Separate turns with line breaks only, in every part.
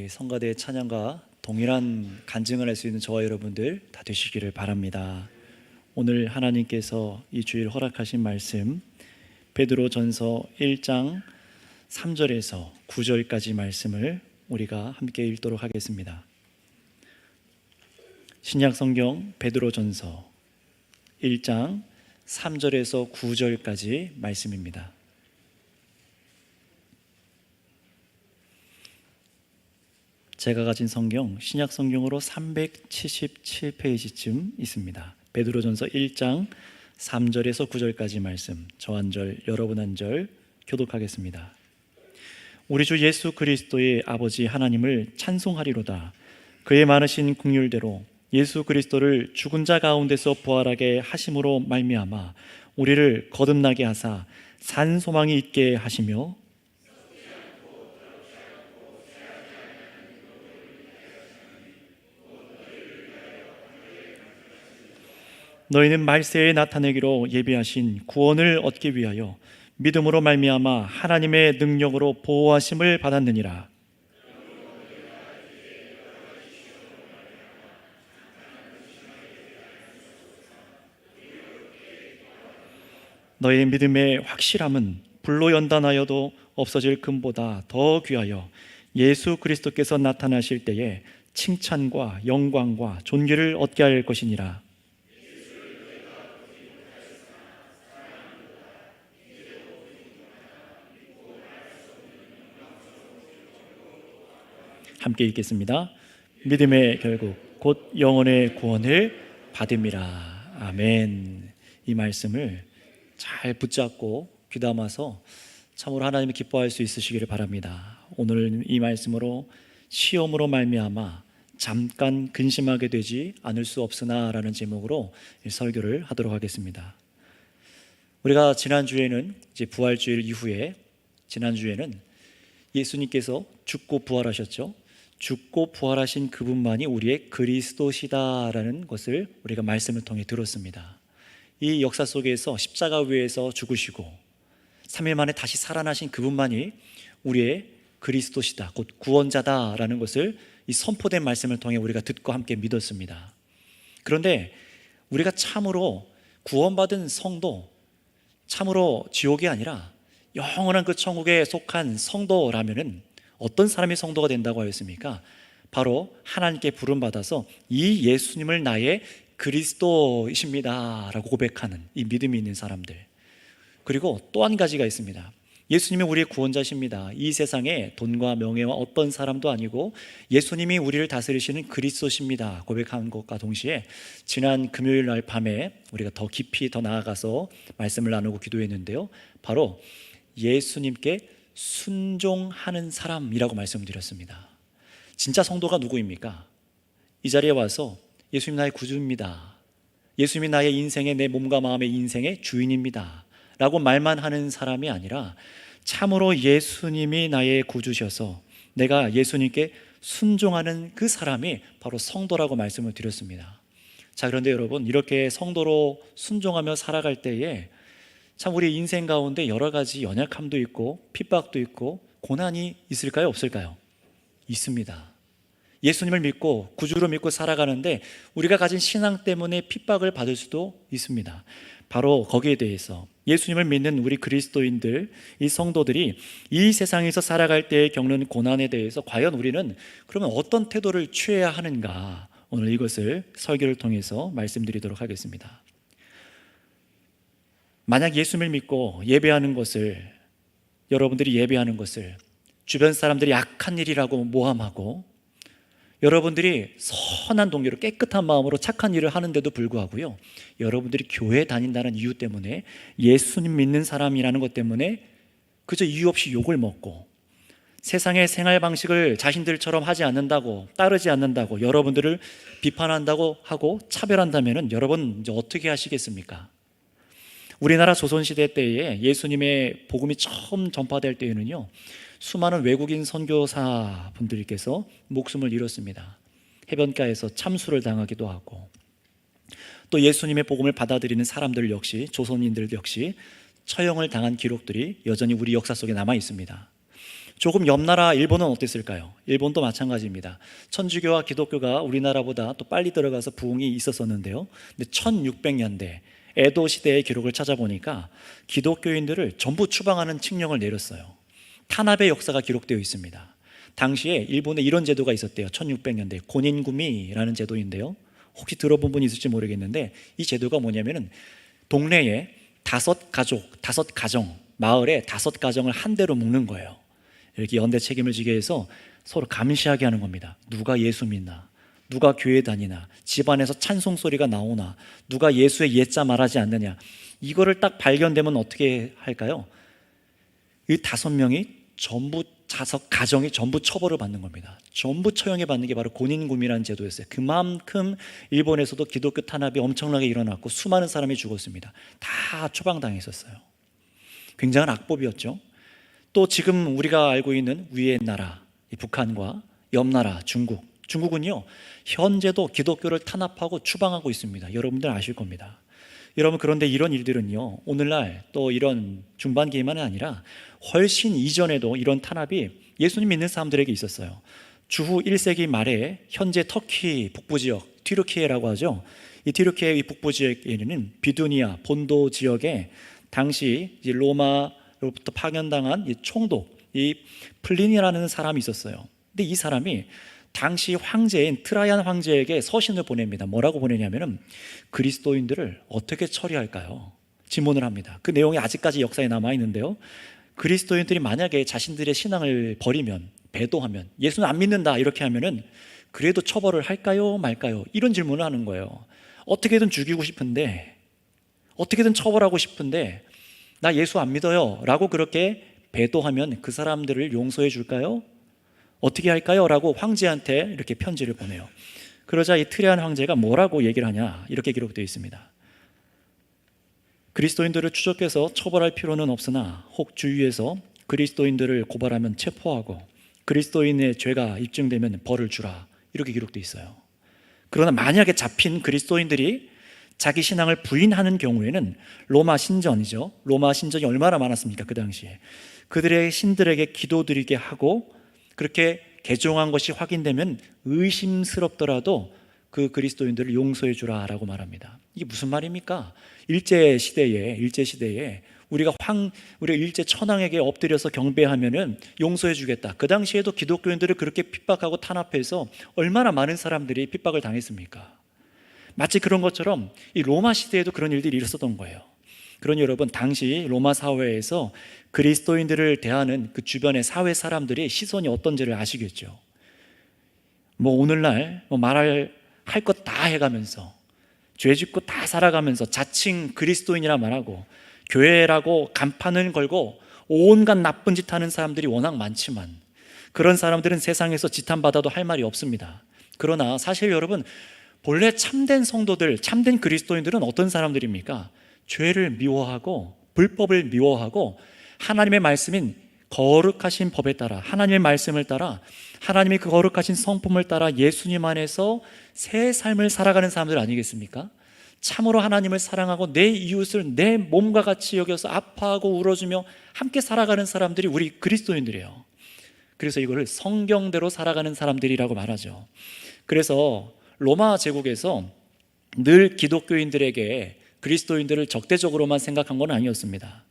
성가대의 찬양과 동일한 간증을 할 수 있는 저와 여러분들 다 되시기를 바랍니다. 오늘 하나님께서 이 주일 허락하신 말씀 베드로전서 1장 3절에서 9절까지 말씀을 우리가 함께 읽도록 하겠습니다. 신약성경 베드로전서 1장 3절에서 9절까지 말씀입니다. 제가 가진 성경 신약성경으로 377페이지쯤 있습니다. 베드로전서 1장 3절에서 9절까지 말씀, 저 한 절, 여러분 한 절 교독하겠습니다. 우리 주 예수 그리스도의 아버지 하나님을 찬송하리로다. 그의 많으신 긍휼대로 예수 그리스도를 죽은 자 가운데서 부활하게 하심으로 말미암아 우리를 거듭나게 하사 산 소망이 있게 하시며 너희는 말세에 나타내기로 예비하신 구원을 얻기 위하여 믿음으로 말미암아 하나님의 능력으로 보호하심을 받았느니라. 너희의 믿음의 확실함은 불로 연단하여도 없어질 금보다 더 귀하여 예수 그리스도께서 나타나실 때에 칭찬과 영광과 존귀를 얻게 할 것이니라. 함께 읽겠습니다. 믿음의 결국 곧 영혼의 구원을 받음이라. 아멘. 이 말씀을 잘 붙잡고 귀담아서 참으로 하나님을 기뻐할 수 있으시기를 바랍니다. 오늘 이 말씀으로 시험으로 말미암아 잠깐 근심하게 되지 않을 수 없으나 라는 제목으로 설교를 하도록 하겠습니다. 우리가 지난주에는 이제 부활주일 이후에 지난주에는 예수님께서 죽고 부활하셨죠. 죽고 부활하신 그분만이 우리의 그리스도시다라는 것을 우리가 말씀을 통해 들었습니다. 이 역사 속에서 십자가 위에서 죽으시고 3일 만에 다시 살아나신 그분만이 우리의 그리스도시다, 곧 구원자다라는 것을 이 선포된 말씀을 통해 우리가 듣고 함께 믿었습니다. 그런데 우리가 참으로 구원받은 성도, 참으로 지옥이 아니라 영원한 그 천국에 속한 성도라면은 어떤 사람이 성도가 된다고 하였습니까? 바로 하나님께 부름받아서 이 예수님을 나의 그리스도이십니다 라고 고백하는 이 믿음이 있는 사람들. 그리고 또 한 가지가 있습니다. 예수님이 우리의 구원자십니다. 이 세상에 돈과 명예와 어떤 사람도 아니고 예수님이 우리를 다스리시는 그리스도십니다 고백한 것과 동시에 지난 금요일 날 밤에 우리가 더 깊이 더 나아가서 말씀을 나누고 기도했는데요, 바로 예수님께 순종하는 사람이라고 말씀드렸습니다. 진짜 성도가 누구입니까? 이 자리에 와서 예수님 나의 구주입니다, 예수님이 나의 인생의, 내 몸과 마음의 인생의 주인입니다 라고 말만 하는 사람이 아니라 참으로 예수님이 나의 구주셔서 내가 예수님께 순종하는 그 사람이 바로 성도라고 말씀을 드렸습니다. 자, 그런데 여러분, 이렇게 성도로 순종하며 살아갈 때에 참 우리 인생 가운데 여러 가지 연약함도 있고 핍박도 있고 고난이 있을까요? 없을까요? 있습니다. 예수님을 믿고 구주로 믿고 살아가는데 우리가 가진 신앙 때문에 핍박을 받을 수도 있습니다. 바로 거기에 대해서 예수님을 믿는 우리 그리스도인들, 이 성도들이 이 세상에서 살아갈 때 겪는 고난에 대해서 과연 우리는 그러면 어떤 태도를 취해야 하는가, 오늘 이것을 설교를 통해서 말씀드리도록 하겠습니다. 만약 예수님을 믿고 예배하는 것을, 여러분들이 예배하는 것을 주변 사람들이 악한 일이라고 모함하고 여러분들이 선한 동기로 깨끗한 마음으로 착한 일을 하는데도 불구하고요, 여러분들이 교회 다닌다는 이유 때문에, 예수님 믿는 사람이라는 것 때문에 그저 이유 없이 욕을 먹고 세상의 생활 방식을 자신들처럼 하지 않는다고, 따르지 않는다고 여러분들을 비판한다고 하고 차별한다면 여러분 이제 어떻게 하시겠습니까? 우리나라 조선시대 때에 예수님의 복음이 처음 전파될 때에는요, 수많은 외국인 선교사 분들께서 목숨을 잃었습니다. 해변가에서 참수를 당하기도 하고, 또 예수님의 복음을 받아들이는 사람들 역시, 조선인들 역시 처형을 당한 기록들이 여전히 우리 역사 속에 남아 있습니다. 조금 옆 나라 일본은 어땠을까요? 일본도 마찬가지입니다. 천주교와 기독교가 우리나라보다 또 빨리 들어가서 부흥이 있었었는데요. 근데 1600년대 에도 시대의 기록을 찾아보니까 기독교인들을 전부 추방하는 칙령을 내렸어요. 탄압의 역사가 기록되어 있습니다. 당시에 일본에 이런 제도가 있었대요. 1600년대 고닌구미라는 제도인데요. 혹시 들어본 분이 있을지 모르겠는데 이 제도가 뭐냐면은 동네에 5가정, 마을에 5가정을 한 대로 묶는 거예요. 이렇게 연대 책임을 지게 해서 서로 감시하게 하는 겁니다. 누가 예수 믿나? 누가 교회 다니나? 집안에서 찬송 소리가 나오나? 누가 예수의 예자 말하지 않느냐? 이거를 딱 발견되면 어떻게 할까요? 이 5명이 전부 5가정이 전부 처벌을 받는 겁니다. 전부 처형해 받는 게 바로 고닌구미라는 제도였어요. 그만큼 일본에서도 기독교 탄압이 엄청나게 일어났고 수많은 사람이 죽었습니다. 다 처방당했었어요. 굉장한 악법이었죠. 또 지금 우리가 알고 있는 위의 나라 북한과 옆 나라 중국은요 현재도 기독교를 탄압하고 추방하고 있습니다. 여러분들 아실 겁니다. 여러분, 그런데 이런 일들은요 오늘날 또 이런 중반기만이 아니라 훨씬 이전에도 이런 탄압이 예수님 믿는 사람들에게 있었어요. 주후 1세기 말에 현재 터키 북부 지역 튀르키예라고 하죠. 이 튀르키예 북부 지역에는 비두니아 본도 지역에 당시 로마로부터 파견당한 이 총독 이 플린이라는 사람이 있었어요. 근데 이 사람이 당시 황제인 트라이안 황제에게 서신을 보냅니다. 뭐라고 보내냐면은 그리스도인들을 어떻게 처리할까요? 질문을 합니다. 그 내용이 아직까지 역사에 남아 있는데요. 그리스도인들이 만약에 자신들의 신앙을 버리면, 배도하면, 예수는 안 믿는다 이렇게 하면은 그래도 처벌을 할까요, 말까요? 이런 질문을 하는 거예요. 어떻게든 죽이고 싶은데, 어떻게든 처벌하고 싶은데 나 예수 안 믿어요 라고 그렇게 배도하면 그 사람들을 용서해 줄까요? 어떻게 할까요? 라고 황제한테 이렇게 편지를 보내요. 그러자 이 트레안 황제가 뭐라고 얘기를 하냐 이렇게 기록되어 있습니다. 그리스도인들을 추적해서 처벌할 필요는 없으나 혹 주위에서 그리스도인들을 고발하면 체포하고 그리스도인의 죄가 입증되면 벌을 주라 이렇게 기록되어 있어요. 그러나 만약에 잡힌 그리스도인들이 자기 신앙을 부인하는 경우에는 로마 신전이죠. 로마 신전이 얼마나 많았습니까? 그 당시에 그들의 신들에게 기도드리게 하고 그렇게 개종한 것이 확인되면 의심스럽더라도 그 그리스도인들을 용서해 주라라고 말합니다. 이게 무슨 말입니까? 일제 시대에 우리가 일제 천황에게 엎드려서 경배하면은 용서해 주겠다. 그 당시에도 기독교인들을 그렇게 핍박하고 탄압해서 얼마나 많은 사람들이 핍박을 당했습니까? 마치 그런 것처럼 이 로마 시대에도 그런 일들이 있었던 거예요. 그러니 여러분, 당시 로마 사회에서 그리스도인들을 대하는 그 주변의 사회 사람들의 시선이 어떤지를 아시겠죠. 오늘날 말할 할 것 다 해가면서 죄 짓고 다 살아가면서 자칭 그리스도인이라 말하고 교회라고 간판을 걸고 온갖 나쁜 짓 하는 사람들이 워낙 많지만 그런 사람들은 세상에서 지탄받아도 할 말이 없습니다. 그러나 사실 여러분, 본래 참된 성도들, 참된 그리스도인들은 어떤 사람들입니까? 죄를 미워하고 불법을 미워하고 하나님의 말씀인 거룩하신 법에 따라, 하나님의 말씀을 따라, 하나님의 그 거룩하신 성품을 따라 예수님 안에서 새 삶을 살아가는 사람들 아니겠습니까? 참으로 하나님을 사랑하고 내 이웃을 내 몸과 같이 여겨서 아파하고 울어주며 함께 살아가는 사람들이 우리 그리스도인들이에요. 그래서 이걸 성경대로 살아가는 사람들이라고 말하죠. 그래서 로마 제국에서 늘 기독교인들에게 그리스도인들을 적대적으로만 생각한 건 아니었습니다.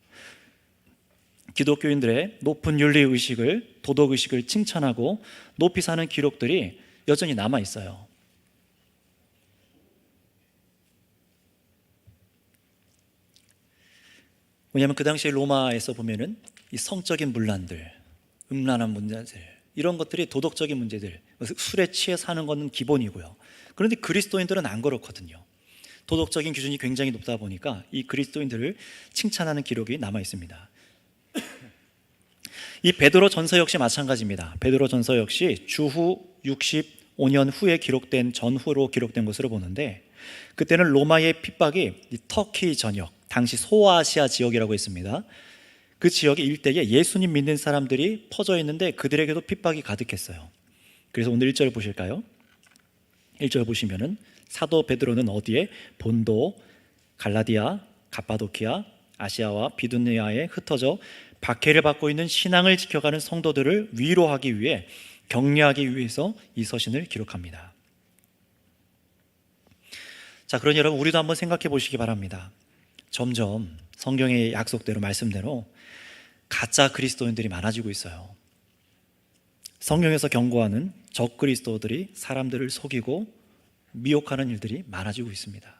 기독교인들의 높은 윤리의식을, 도덕의식을 칭찬하고 높이 사는 기록들이 여전히 남아 있어요. 왜냐하면 그 당시에 로마에서 보면은 이 성적인 문란들, 음란한 문제들, 이런 것들이 도덕적인 문제들, 술에 취해 사는 것은 기본이고요. 그런데 그리스도인들은 안 그렇거든요. 도덕적인 기준이 굉장히 높다 보니까 이 그리스도인들을 칭찬하는 기록이 남아 있습니다. 이 베드로 전서 역시 마찬가지입니다. 베드로 전서 역시 주후 65년 후에 기록된 전후로 기록된 것으로 보는데 그때는 로마의 핍박이 터키 전역, 당시 소아시아 지역이라고 했습니다. 그 지역의 일대에 예수님 믿는 사람들이 퍼져 있는데 그들에게도 핍박이 가득했어요. 그래서 오늘 1절 보실까요? 1절 보시면은 사도 베드로는 어디에? 본도, 갈라디아, 갑바도키아, 아시아와 비두니아에 흩어져 박해를 받고 있는 신앙을 지켜가는 성도들을 위로하기 위해, 격려하기 위해서 이 서신을 기록합니다. 자, 그러니 여러분, 우리도 한번 생각해 보시기 바랍니다. 점점 성경의 약속대로, 말씀대로 가짜 그리스도인들이 많아지고 있어요. 성경에서 경고하는 적 그리스도들이 사람들을 속이고 미혹하는 일들이 많아지고 있습니다.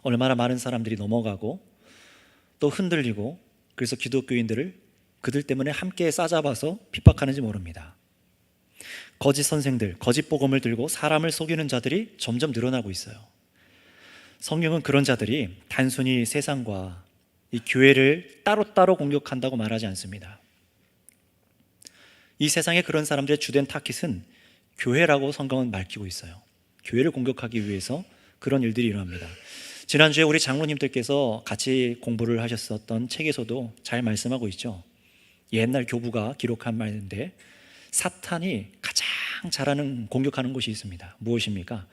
얼마나 많은 사람들이 넘어가고 또 흔들리고, 그래서 기독교인들을 그들 때문에 함께 싸잡아서 핍박하는지 모릅니다. 거짓 선생들, 거짓 복음을 들고 사람을 속이는 자들이 점점 늘어나고 있어요. 성경은 그런 자들이 단순히 세상과 이 교회를 따로따로 공격한다고 말하지 않습니다. 이 세상에 그런 사람들의 주된 타깃은 교회라고 성경은 밝히고 있어요. 교회를 공격하기 위해서 그런 일들이 일어납니다. 지난주에 우리 장로님들께서 같이 공부를 하셨었던 책에서도 잘 말씀하고 있죠. 옛날 교부가 기록한 말인데, 사탄이 가장 잘하는 공격하는 곳이 있습니다. 무엇입니까?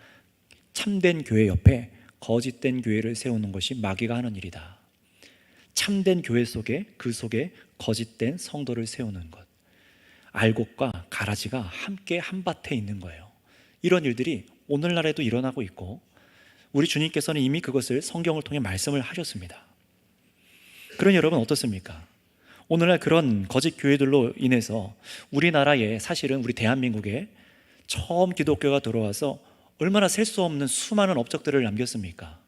참된 교회 옆에 거짓된 교회를 세우는 것이 마귀가 하는 일이다. 참된 교회 속에, 그 속에 거짓된 성도를 세우는 것, 알곡과 가라지가 함께 한밭에 있는 거예요. 이런 일들이 오늘날에도 일어나고 있고, 우리 주님께서는 이미 그것을 성경을 통해 말씀을 하셨습니다. 그러니 여러분, 어떻습니까? 오늘날 그런 거짓 교회들로 인해서 우리나라에, 사실은 우리 대한민국에 처음 기독교가 들어와서 얼마나 셀 수 없는 수많은 업적들을 남겼습니까?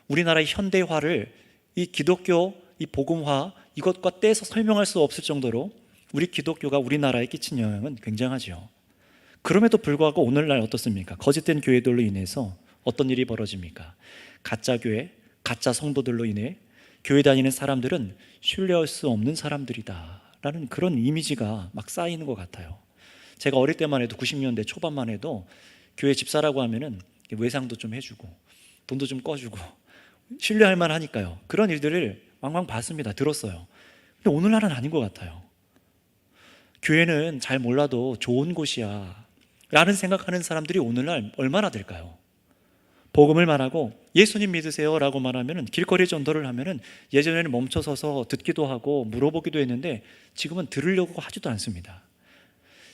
우리나라의 현대화를 이 기독교, 이 복음화, 이것과 떼서 설명할 수 없을 정도로 우리 기독교가 우리나라에 끼친 영향은 굉장하죠. 그럼에도 불구하고 오늘날 어떻습니까? 거짓된 교회들로 인해서 어떤 일이 벌어집니까? 가짜 교회, 가짜 성도들로 인해 교회 다니는 사람들은 신뢰할 수 없는 사람들이다 라는 그런 이미지가 막 쌓이는 것 같아요. 제가 어릴 때만 해도, 90년대 초반만 해도 교회 집사라고 하면은 외상도 좀 해주고 돈도 좀 꺼주고 신뢰할 만하니까요. 그런 일들을 왕왕 봤습니다. 들었어요. 근데 오늘날은 아닌 것 같아요. 교회는 잘 몰라도 좋은 곳이야 라는 생각하는 사람들이 오늘날 얼마나 될까요? 복음을 말하고 예수님 믿으세요 라고 말하면, 길거리 전도를 하면 예전에는 멈춰서서 듣기도 하고 물어보기도 했는데 지금은 들으려고 하지도 않습니다.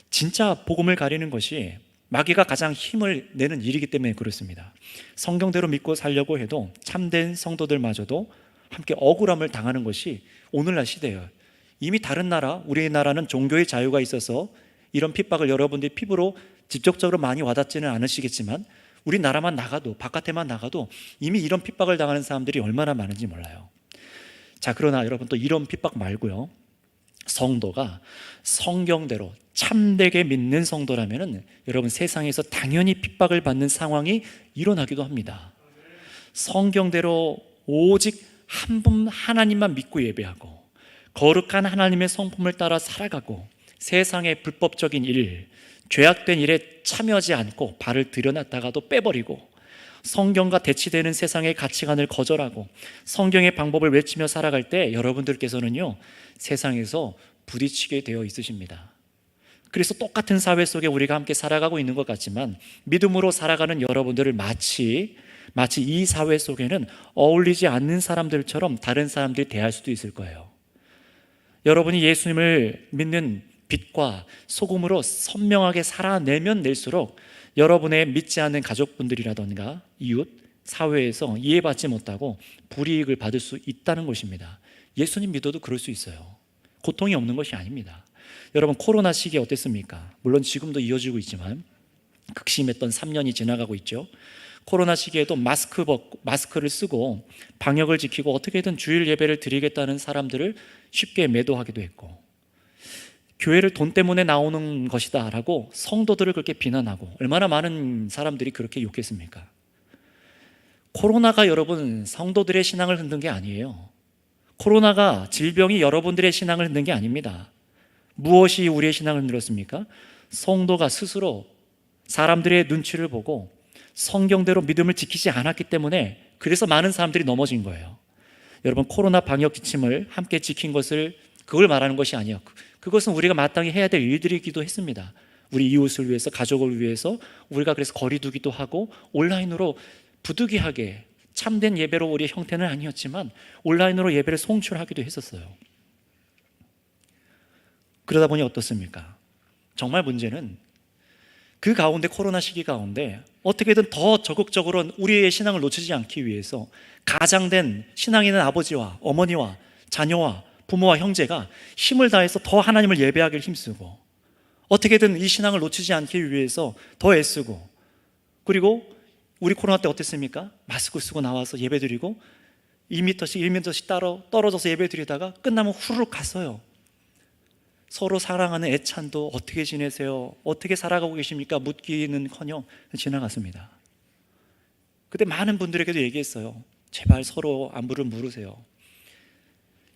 진짜 복음을 가리는 것이 마귀가 가장 힘을 내는 일이기 때문에 그렇습니다. 성경대로 믿고 살려고 해도 참된 성도들마저도 함께 억울함을 당하는 것이 오늘날 시대예요. 이미 다른 나라, 우리나라는 종교의 자유가 있어서 이런 핍박을 여러분들이 피부로 직접적으로 많이 와닿지는 않으시겠지만, 우리나라만 나가도, 바깥에만 나가도 이미 이런 핍박을 당하는 사람들이 얼마나 많은지 몰라요. 자, 그러나 여러분, 또 이런 핍박 말고요, 성도가 성경대로 참되게 믿는 성도라면 여러분, 세상에서 당연히 핍박을 받는 상황이 일어나기도 합니다. 성경대로 오직 한 분 하나님만 믿고 예배하고 거룩한 하나님의 성품을 따라 살아가고 세상의 불법적인 일, 죄악된 일에 참여하지 않고 발을 들여놨다가도 빼버리고 성경과 대치되는 세상의 가치관을 거절하고 성경의 방법을 외치며 살아갈 때 여러분들께서는요, 세상에서 부딪히게 되어 있으십니다. 그래서 똑같은 사회 속에 우리가 함께 살아가고 있는 것 같지만 믿음으로 살아가는 여러분들을 마치 이 사회 속에는 어울리지 않는 사람들처럼 다른 사람들이 대할 수도 있을 거예요. 여러분이 예수님을 믿는 빛과 소금으로 선명하게 살아내면 낼수록 여러분의 믿지 않는 가족분들이라던가 이웃, 사회에서 이해받지 못하고 불이익을 받을 수 있다는 것입니다. 예수님 믿어도 그럴 수 있어요. 고통이 없는 것이 아닙니다. 여러분, 코로나 시기에 어땠습니까? 물론 지금도 이어지고 있지만 극심했던 3년이 지나가고 있죠. 코로나 시기에도 마스크를 쓰고 방역을 지키고 어떻게든 주일 예배를 드리겠다는 사람들을 쉽게 매도하기도 했고, 교회를 돈 때문에 나오는 것이다 라고 성도들을 그렇게 비난하고, 얼마나 많은 사람들이 그렇게 욕했습니까? 코로나가 여러분 성도들의 신앙을 흔든 게 아니에요. 코로나가, 질병이 여러분들의 신앙을 흔든 게 아닙니다. 무엇이 우리의 신앙을 흔들었습니까? 성도가 스스로 사람들의 눈치를 보고 성경대로 믿음을 지키지 않았기 때문에, 그래서 많은 사람들이 넘어진 거예요. 여러분, 코로나 방역 지침을 함께 지킨 것을, 그걸 말하는 것이 아니에요. 그것은 우리가 마땅히 해야 될 일들이기도 했습니다. 우리 이웃을 위해서, 가족을 위해서 우리가 그래서 거리 두기도 하고 온라인으로 부득이하게 참된 예배로 우리의 형태는 아니었지만 온라인으로 예배를 송출하기도 했었어요. 그러다 보니 어떻습니까? 정말 문제는 그 가운데, 코로나 시기 가운데 어떻게든 더 적극적으로 우리의 신앙을 놓치지 않기 위해서 가장된 신앙 있는 아버지와 어머니와 자녀와 부모와 형제가 힘을 다해서 더 하나님을 예배하기를 힘쓰고, 어떻게든 이 신앙을 놓치지 않기 위해서 더 애쓰고, 그리고 우리 코로나 때 어땠습니까? 마스크 쓰고 나와서 예배드리고 2m씩 1m씩 떨어져서 예배드리다가 끝나면 후루룩 갔어요. 서로 사랑하는 애찬도 어떻게 지내세요? 어떻게 살아가고 계십니까? 묻기는커녕 지나갔습니다. 그때 많은 분들에게도 얘기했어요. 제발 서로 안부를 물으세요.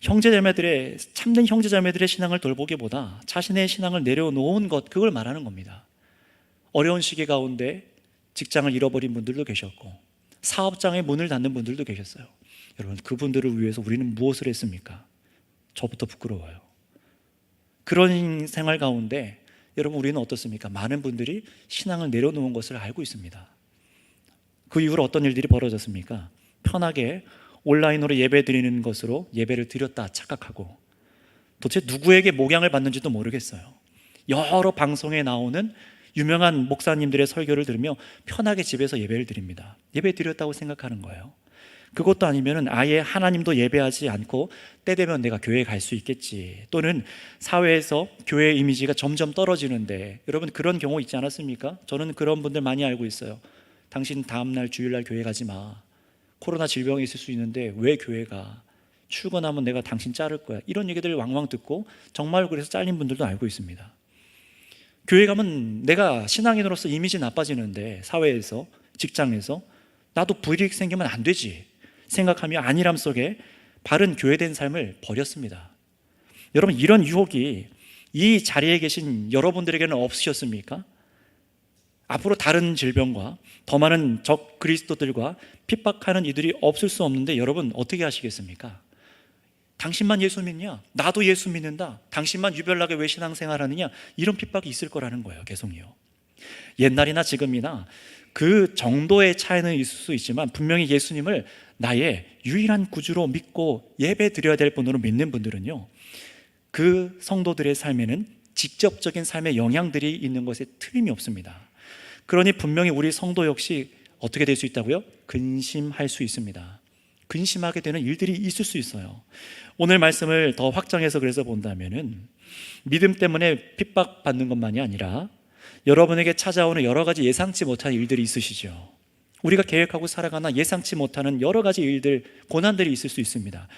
형제자매들의, 참된 형제자매들의 신앙을 돌보기보다 자신의 신앙을 내려놓은 것, 그걸 말하는 겁니다. 어려운 시기 가운데 직장을 잃어버린 분들도 계셨고 사업장의 문을 닫는 분들도 계셨어요. 여러분, 그분들을 위해서 우리는 무엇을 했습니까? 저부터 부끄러워요. 그런 생활 가운데 여러분, 우리는 어떻습니까? 많은 분들이 신앙을 내려놓은 것을 알고 있습니다. 그 이후로 어떤 일들이 벌어졌습니까? 편하게 온라인으로 예배 드리는 것으로 예배를 드렸다 착각하고, 도대체 누구에게 목양을 받는지도 모르겠어요. 여러 방송에 나오는 유명한 목사님들의 설교를 들으며 편하게 집에서 예배를 드립니다. 예배 드렸다고 생각하는 거예요. 그것도 아니면 아예 하나님도 예배하지 않고 때 되면 내가 교회에 갈 수 있겠지, 또는 사회에서 교회의 이미지가 점점 떨어지는데, 여러분 그런 경우 있지 않았습니까? 저는 그런 분들 많이 알고 있어요. 당신 다음날 주일날 교회 가지 마. 코로나 질병이 있을 수 있는데 왜 교회 가? 출근하면 내가 당신 자를 거야. 이런 얘기들을 왕왕 듣고 정말 그래서 잘린 분들도 알고 있습니다. 교회 가면 내가 신앙인으로서 이미지 나빠지는데, 사회에서, 직장에서 나도 불이익 생기면 안 되지 생각하며 안일함 속에 바른 교회된 삶을 버렸습니다. 여러분, 이런 유혹이 이 자리에 계신 여러분들에게는 없으셨습니까? 앞으로 다른 질병과 더 많은 적 그리스도들과 핍박하는 이들이 없을 수 없는데, 여러분 어떻게 하시겠습니까? 당신만 예수 믿냐? 나도 예수 믿는다. 당신만 유별나게 왜 신앙생활하느냐? 이런 핍박이 있을 거라는 거예요. 계속요. 옛날이나 지금이나 그 정도의 차이는 있을 수 있지만, 분명히 예수님을 나의 유일한 구주로 믿고 예배 드려야 될 분으로 믿는 분들은요, 그 성도들의 삶에는 직접적인 삶의 영향들이 있는 것에 틀림이 없습니다. 그러니 분명히 우리 성도 역시 어떻게 될 수 있다고요? 근심할 수 있습니다. 근심하게 되는 일들이 있을 수 있어요. 오늘 말씀을 더 확장해서 그래서 본다면은, 믿음 때문에 핍박받는 것만이 아니라 여러분에게 찾아오는 여러 가지 예상치 못한 일들이 있으시죠. 우리가 계획하고 살아가나 예상치 못하는 여러 가지 일들, 고난들이 있을 수 있습니다.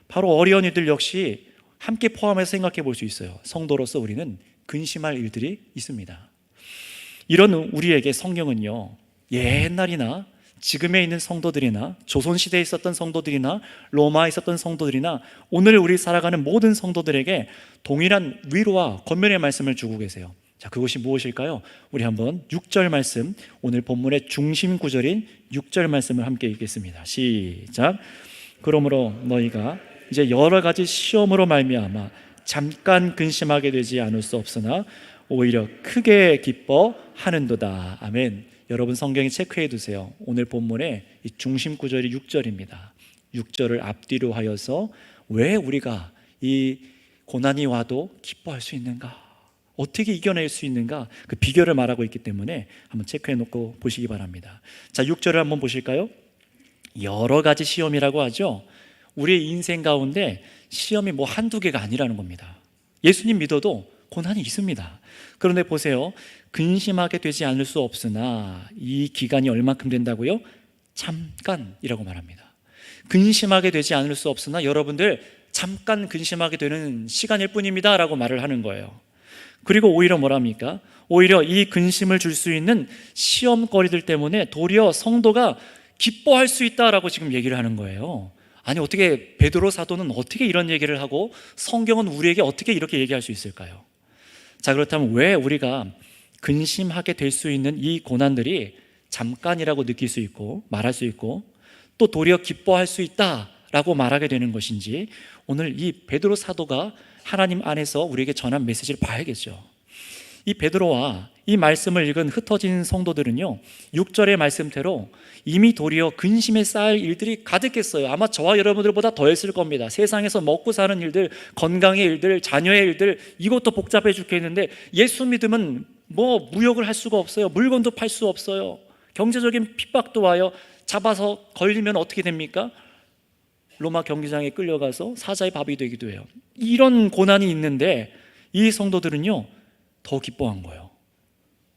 바로 어려운 일들 역시 함께 포함해서 생각해 볼 수 있어요. 성도로서 우리는 근심할 일들이 있습니다. 이런 우리에게 성경은요, 옛날이나 지금에 있는 성도들이나 조선시대에 있었던 성도들이나 로마에 있었던 성도들이나 오늘 우리 살아가는 모든 성도들에게 동일한 위로와 권면의 말씀을 주고 계세요. 자, 그것이 무엇일까요? 우리 한번 6절 말씀, 오늘 본문의 중심 구절인 6절 말씀을 함께 읽겠습니다. 시작. 그러므로 너희가 이제 여러 가지 시험으로 말미암아 잠깐 근심하게 되지 않을 수 없으나 오히려 크게 기뻐하는도다. 아멘. 여러분 성경에 체크해 두세요. 오늘 본문의 이 중심 구절이 6절입니다. 6절을 앞뒤로 하여서 왜 우리가 이 고난이 와도 기뻐할 수 있는가, 어떻게 이겨낼 수 있는가, 그 비결을 말하고 있기 때문에 한번 체크해 놓고 보시기 바랍니다. 자, 6절을 한번 보실까요? 여러 가지 시험이라고 하죠. 우리의 인생 가운데 시험이 뭐 한두 개가 아니라는 겁니다. 예수님 믿어도 고난이 있습니다. 그런데 보세요. 근심하게 되지 않을 수 없으나, 이 기간이 얼마큼 된다고요? 잠깐이라고 말합니다. 근심하게 되지 않을 수 없으나 여러분들 잠깐 근심하게 되는 시간일 뿐입니다 라고 말을 하는 거예요. 그리고 오히려 뭐랍니까? 오히려 이 근심을 줄 수 있는 시험거리들 때문에 도리어 성도가 기뻐할 수 있다라고 지금 얘기를 하는 거예요. 아니, 어떻게 베드로 사도는 어떻게 이런 얘기를 하고 성경은 우리에게 어떻게 이렇게 얘기할 수 있을까요? 자, 그렇다면 왜 우리가 근심하게 될 수 있는 이 고난들이 잠깐이라고 느낄 수 있고 말할 수 있고 또 도리어 기뻐할 수 있다라고 말하게 되는 것인지, 오늘 이 베드로 사도가 하나님 안에서 우리에게 전한 메시지를 봐야겠죠. 이 베드로와 이 말씀을 읽은 흩어진 성도들은요, 6절의 말씀대로 이미 도리어 근심에 쌓일 일들이 가득했어요. 아마 저와 여러분들보다 더 했을 겁니다. 세상에서 먹고 사는 일들, 건강의 일들, 자녀의 일들, 이것도 복잡해 죽겠는데 예수 믿으면 뭐 무역을 할 수가 없어요. 물건도 팔 수 없어요. 경제적인 핍박도 와요. 잡아서 걸리면 어떻게 됩니까? 로마 경기장에 끌려가서 사자의 밥이 되기도 해요. 이런 고난이 있는데 이 성도들은요, 더 기뻐한 거예요.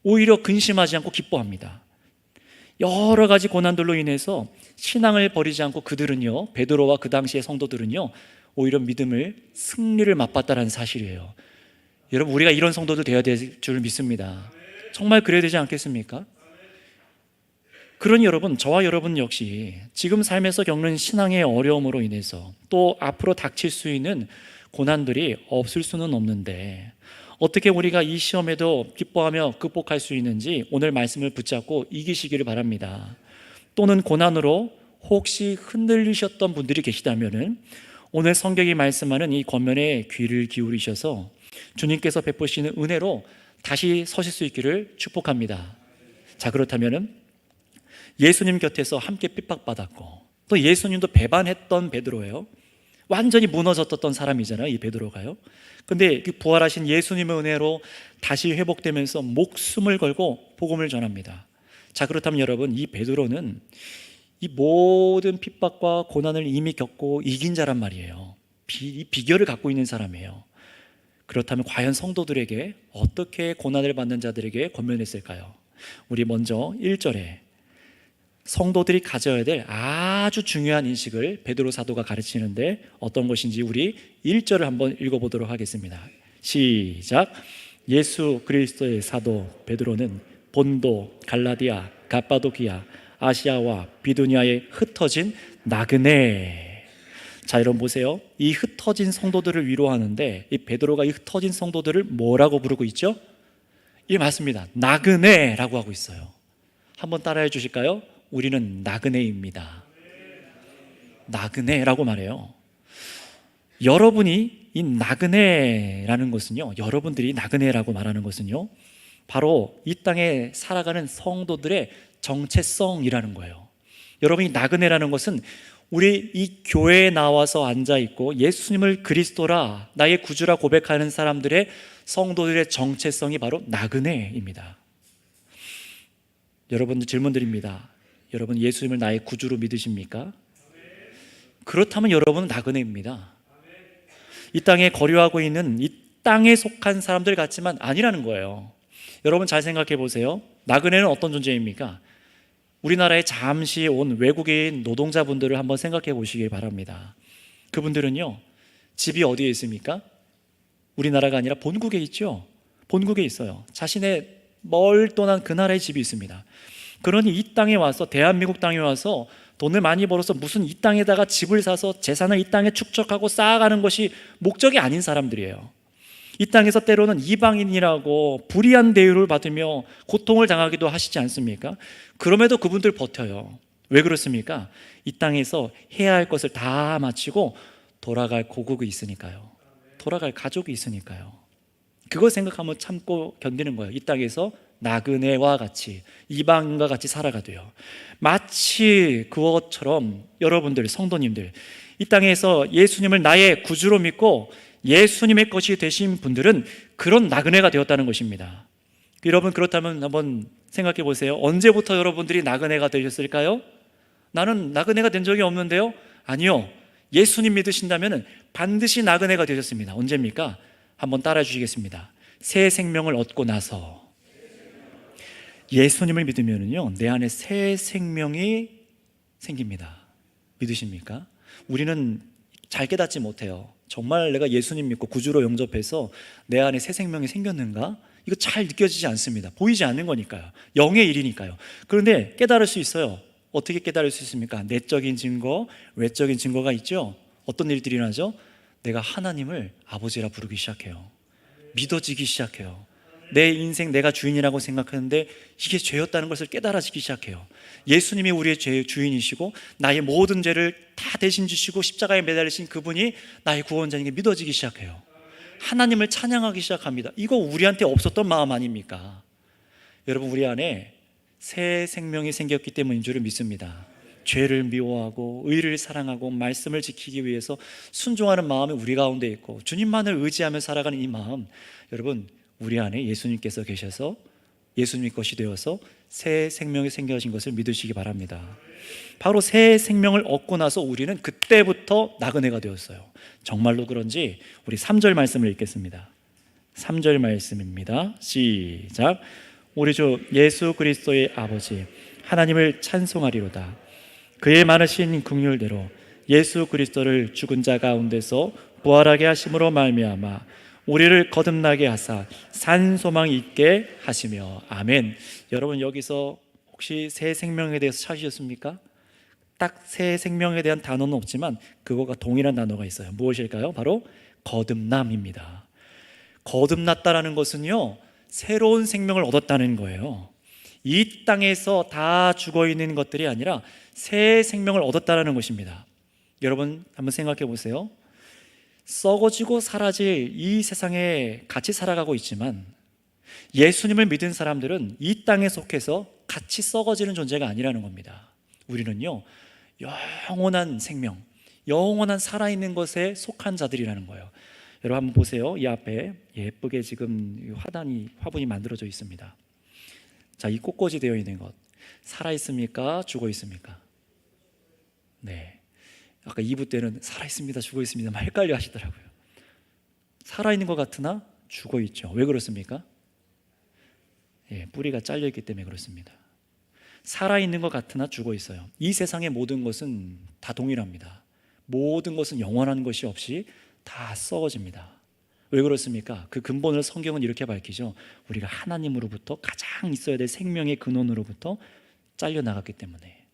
오히려 근심하지 않고 기뻐합니다. 여러 가지 고난들로 인해서 신앙을 버리지 않고 그들은요, 베드로와 그 당시의 성도들은요, 오히려 믿음을, 승리를 맛봤다는 사실이에요. 여러분, 우리가 이런 성도들 되어야 될 줄 믿습니다. 정말 그래야 되지 않겠습니까? 그러니 여러분, 저와 여러분 역시 지금 삶에서 겪는 신앙의 어려움으로 인해서 또 앞으로 닥칠 수 있는 고난들이 없을 수는 없는데, 어떻게 우리가 이 시험에도 기뻐하며 극복할 수 있는지 오늘 말씀을 붙잡고 이기시기를 바랍니다. 또는 고난으로 혹시 흔들리셨던 분들이 계시다면 오늘 성경이 말씀하는 이 권면에 귀를 기울이셔서 주님께서 베푸시는 은혜로 다시 서실 수 있기를 축복합니다. 자, 그렇다면 예수님 곁에서 함께 핍박받았고 또 예수님도 배반했던 베드로예요. 완전히 무너졌던 사람이잖아요, 이 베드로가요. 근데 부활하신 예수님의 은혜로 다시 회복되면서 목숨을 걸고 복음을 전합니다. 자, 그렇다면 여러분, 이 베드로는 이 모든 핍박과 고난을 이미 겪고 이긴 자란 말이에요. 이 비결을 갖고 있는 사람이에요. 그렇다면 과연 성도들에게 어떻게 고난을 받는 자들에게 권면했을까요? 우리 먼저 1절에 성도들이 가져야 될 아주 중요한 인식을 베드로 사도가 가르치는데 어떤 것인지 우리 1절을 한번 읽어보도록 하겠습니다. 시작. 예수 그리스도의 사도 베드로는 본도, 갈라디아, 갑바도기아, 아시아와 비두니아에 흩어진 나그네. 자, 여러분 보세요. 이 흩어진 성도들을 위로하는데 이 베드로가 이 흩어진 성도들을 뭐라고 부르고 있죠? 이 맞습니다. 나그네라고 하고 있어요. 한번 따라해 주실까요? 우리는 나그네입니다. 나그네라고 말해요. 여러분이 이 나그네라는 것은요, 여러분들이 나그네라고 말하는 것은요, 바로 이 땅에 살아가는 성도들의 정체성이라는 거예요. 여러분이 나그네라는 것은 우리 이 교회에 나와서 앉아있고 예수님을 그리스도라, 나의 구주라 고백하는 사람들의 성도들의 정체성이 바로 나그네입니다. 여러분들 질문 드립니다. 여러분 예수님을 나의 구주로 믿으십니까? 그렇다면 여러분은 나그네입니다. 이 땅에 거류하고 있는 이 땅에 속한 사람들 같지만 아니라는 거예요. 여러분 잘 생각해 보세요. 나그네는 어떤 존재입니까? 우리나라에 잠시 온 외국인 노동자분들을 한번 생각해 보시길 바랍니다. 그분들은요, 집이 어디에 있습니까? 우리나라가 아니라 본국에 있죠. 본국에 있어요. 자신의 멀떠난 그 나라의 집이 있습니다. 그러니 이 땅에 와서, 대한민국 땅에 와서 돈을 많이 벌어서 무슨 이 땅에다가 집을 사서 재산을 이 땅에 축적하고 쌓아가는 것이 목적이 아닌 사람들이에요. 이 땅에서 때로는 이방인이라고 불이한 대우를 받으며 고통을 당하기도 하시지 않습니까? 그럼에도 그분들 버텨요. 왜 그렇습니까? 이 땅에서 해야 할 것을 다 마치고 돌아갈 고국이 있으니까요. 돌아갈 가족이 있으니까요. 그거 생각하면 참고 견디는 거예요. 이 땅에서 나그네와 같이, 이방인과 같이 살아가도요. 마치 그것처럼 여러분들, 성도님들, 이 땅에서 예수님을 나의 구주로 믿고 예수님의 것이 되신 분들은 그런 나그네가 되었다는 것입니다. 여러분, 그렇다면 한번 생각해 보세요. 언제부터 여러분들이 나그네가 되셨을까요? 나는 나그네가 된 적이 없는데요. 아니요, 예수님 믿으신다면 반드시 나그네가 되셨습니다. 언제입니까? 한번 따라 주시겠습니다. 새 생명을 얻고 나서. 예수님을 믿으면요, 내 안에 새 생명이 생깁니다. 믿으십니까? 우리는 잘 깨닫지 못해요. 정말 내가 예수님 믿고 구주로 영접해서 내 안에 새 생명이 생겼는가? 이거 잘 느껴지지 않습니다. 보이지 않는 거니까요. 영의 일이니까요. 그런데 깨달을 수 있어요. 어떻게 깨달을 수 있습니까? 내적인 증거, 외적인 증거가 있죠. 어떤 일들이 나죠? 내가 하나님을 아버지라 부르기 시작해요. 믿어지기 시작해요. 내 인생 내가 주인이라고 생각하는데 이게 죄였다는 것을 깨달아지기 시작해요. 예수님이 우리의 죄의 주인이시고 나의 모든 죄를 다 대신 지시고 십자가에 매달리신 그분이 나의 구원자인 게 믿어지기 시작해요. 하나님을 찬양하기 시작합니다. 이거 우리한테 없었던 마음 아닙니까? 여러분, 우리 안에 새 생명이 생겼기 때문인 줄을 믿습니다. 죄를 미워하고 의를 사랑하고 말씀을 지키기 위해서 순종하는 마음이 우리 가운데 있고 주님만을 의지하며 살아가는 이 마음, 여러분, 우리 안에 예수님께서 계셔서 예수님 것이 되어서 새 생명이 생겨진 것을 믿으시기 바랍니다. 바로 새 생명을 얻고 나서 우리는 그때부터 나그네가 되었어요. 정말로 그런지 우리 3절 말씀을 읽겠습니다. 3절 말씀입니다. 시작. 우리 주 예수 그리스도의 아버지 하나님을 찬송하리로다. 그의 많으신 긍휼대로 예수 그리스도를 죽은 자 가운데서 부활하게 하심으로 말미암아 우리를 거듭나게 하사 산 소망 있게 하시며. 아멘. 여러분, 여기서 혹시 새 생명에 대해서 찾으셨습니까? 딱 새 생명에 대한 단어는 없지만 그거가 동일한 단어가 있어요. 무엇일까요? 바로 거듭남입니다. 거듭났다라는 것은요, 새로운 생명을 얻었다는 거예요. 이 땅에서 다 죽어있는 것들이 아니라 새 생명을 얻었다는 것입니다. 여러분, 한번 생각해 보세요. 썩어지고 사라질 이 세상에 같이 살아가고 있지만 예수님을 믿은 사람들은 이 땅에 속해서 같이 썩어지는 존재가 아니라는 겁니다. 우리는요, 영원한 생명, 영원한 살아있는 것에 속한 자들이라는 거예요. 여러분, 한번 보세요. 이 앞에 예쁘게 지금 화분이 만들어져 있습니다. 자, 이 꽃꽂이 되어 있는 것, 살아있습니까? 죽어 있습니까? 네. 아까 2부 때는 살아있습니다, 죽어 있습니다 막 헷갈려 하시더라고요. 살아있는 것 같으나 죽어 있죠. 왜 그렇습니까? 뿌리가 잘려있기 때문에 그렇습니다. 살아있는 것 같으나 죽어 있어요. 이 세상의 모든 것은 다 동일합니다. 모든 것은 영원한 것이 없이 다 썩어집니다. 왜 그렇습니까? 그 근본을 성경은 이렇게 밝히죠. 우리가 하나님으로부터 가장 있어야 될 생명의 근원으로부터 잘려나갔기 때문에,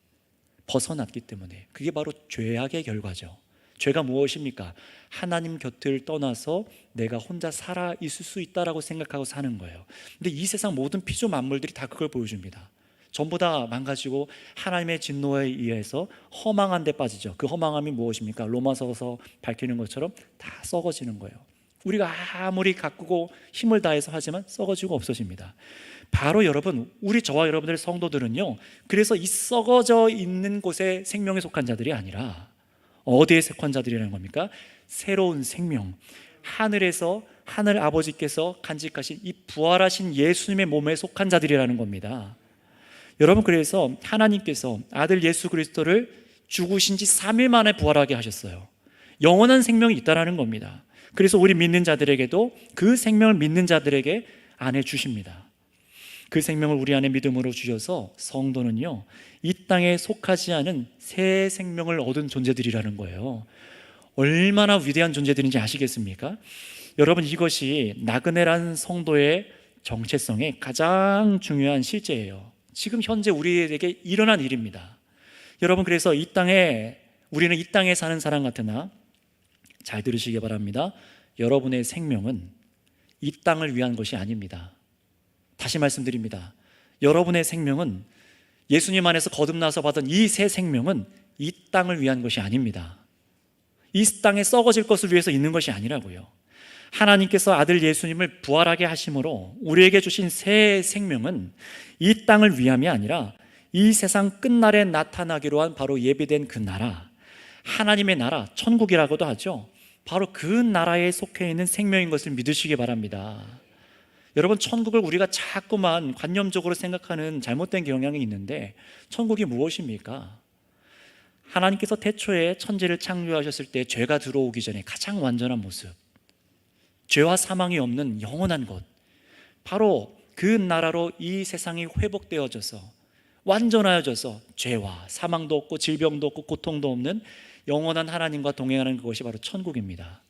벗어났기 때문에. 그게 바로 죄악의 결과죠. 죄가 무엇입니까? 하나님 곁을 떠나서 내가 혼자 살아 있을 수 있다라고 생각하고 사는 거예요. 근데 이 세상 모든 피조 만물들이 다 그걸 보여줍니다. 전부 다 망가지고 하나님의 진노에 의해서 허망한 데 빠지죠. 그 허망함이 무엇입니까? 로마서서 밝히는 것처럼 다 썩어지는 거예요. 우리가 아무리 가꾸고 힘을 다해서 하지만 썩어지고 없어집니다. 바로 여러분, 저와 여러분들 성도들은요, 그래서 이 썩어져 있는 곳에 생명에 속한 자들이 아니라 어디에 속한 자들이라는 겁니까? 새로운 생명, 하늘에서 하늘 아버지께서 간직하신 이 부활하신 예수님의 몸에 속한 자들이라는 겁니다. 여러분, 그래서 하나님께서 아들 예수 그리스도를 죽으신 지 3일 만에 부활하게 하셨어요. 영원한 생명이 있다라는 겁니다. 그래서 우리 믿는 자들에게도 그 생명을 믿는 자들에게 안에 주십니다. 그 생명을 우리 안에 믿음으로 주셔서 성도는요, 이 땅에 속하지 않은 새 생명을 얻은 존재들이라는 거예요. 얼마나 위대한 존재들인지 아시겠습니까? 여러분, 이것이 나그네란 성도의 정체성의 가장 중요한 실제예요. 지금 현재 우리에게 일어난 일입니다. 여러분, 그래서 우리는 이 땅에 사는 사람 같으나 잘 들으시기 바랍니다. 여러분의 생명은 이 땅을 위한 것이 아닙니다. 다시 말씀드립니다. 여러분의 생명은, 예수님 안에서 거듭나서 받은 이 새 생명은 이 땅을 위한 것이 아닙니다. 이 땅에 썩어질 것을 위해서 있는 것이 아니라고요. 하나님께서 아들 예수님을 부활하게 하심으로 우리에게 주신 새 생명은 이 땅을 위함이 아니라 이 세상 끝날에 나타나기로 한 바로 예비된 그 나라, 하나님의 나라, 천국이라고도 하죠. 바로 그 나라에 속해 있는 생명인 것을 믿으시기 바랍니다. 여러분, 천국을 우리가 자꾸만 관념적으로 생각하는 잘못된 경향이 있는데, 천국이 무엇입니까? 하나님께서 태초에 천지를 창조하셨을 때 죄가 들어오기 전에 가장 완전한 모습, 죄와 사망이 없는 영원한 것, 바로 그 나라로 이 세상이 회복되어져서 완전하여져서 죄와 사망도 없고 질병도 없고 고통도 없는 영원한 하나님과 동행하는 그것이 바로 천국입니다.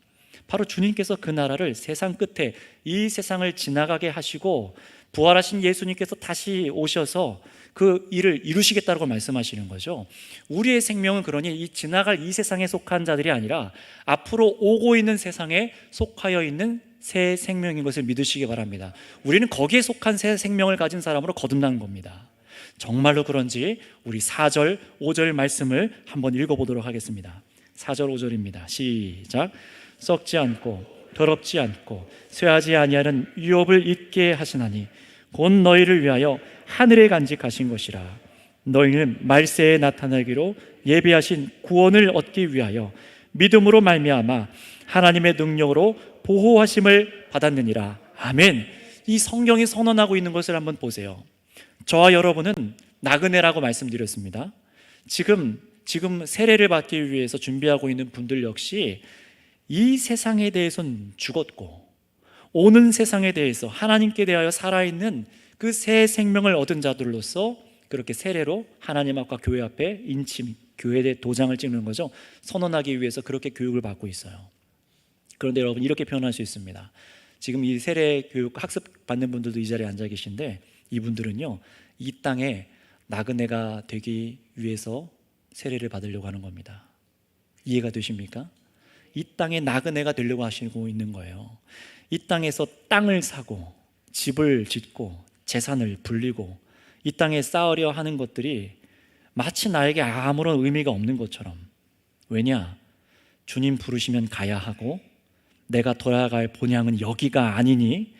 바로 주님께서 그 나라를 세상 끝에 이 세상을 지나가게 하시고 부활하신 예수님께서 다시 오셔서 그 일을 이루시겠다고 말씀하시는 거죠. 우리의 생명은 그러니 이 지나갈 이 세상에 속한 자들이 아니라 앞으로 오고 있는 세상에 속하여 있는 새 생명인 것을 믿으시기 바랍니다. 우리는 거기에 속한 새 생명을 가진 사람으로 거듭난 겁니다. 정말로 그런지 우리 4절, 5절 말씀을 한번 읽어보도록 하겠습니다. 4절, 5절입니다. 시작. 썩지 않고 더럽지 않고 쇠하지 아니하는 유업을 있게 하시나니 곧 너희를 위하여 하늘에 간직하신 것이라. 너희는 말세에 나타나기로 예비하신 구원을 얻기 위하여 믿음으로 말미암아 하나님의 능력으로 보호하심을 받았느니라. 아멘. 이 성경이 선언하고 있는 것을 한번 보세요. 저와 여러분은 나그네라고 말씀드렸습니다. 지금 세례를 받기 위해서 준비하고 있는 분들 역시 이 세상에 대해서는 죽었고 오는 세상에 대해서 하나님께 대하여 살아있는 그 새 생명을 얻은 자들로서 그렇게 세례로 하나님 앞과 교회 앞에 인침, 교회의 도장을 찍는 거죠. 선언하기 위해서 그렇게 교육을 받고 있어요. 그런데 여러분, 이렇게 표현할 수 있습니다. 지금 이 세례 교육 학습 받는 분들도 이 자리에 앉아 계신데, 이분들은요 이 땅에 나그네가 되기 위해서 세례를 받으려고 하는 겁니다. 이해가 되십니까? 이 땅에 나그네가 되려고 하시고 있는 거예요. 이 땅에서 땅을 사고 집을 짓고 재산을 불리고 이 땅에 쌓으려 하는 것들이 마치 나에게 아무런 의미가 없는 것처럼. 왜냐? 주님 부르시면 가야 하고 내가 돌아갈 본향은 여기가 아니니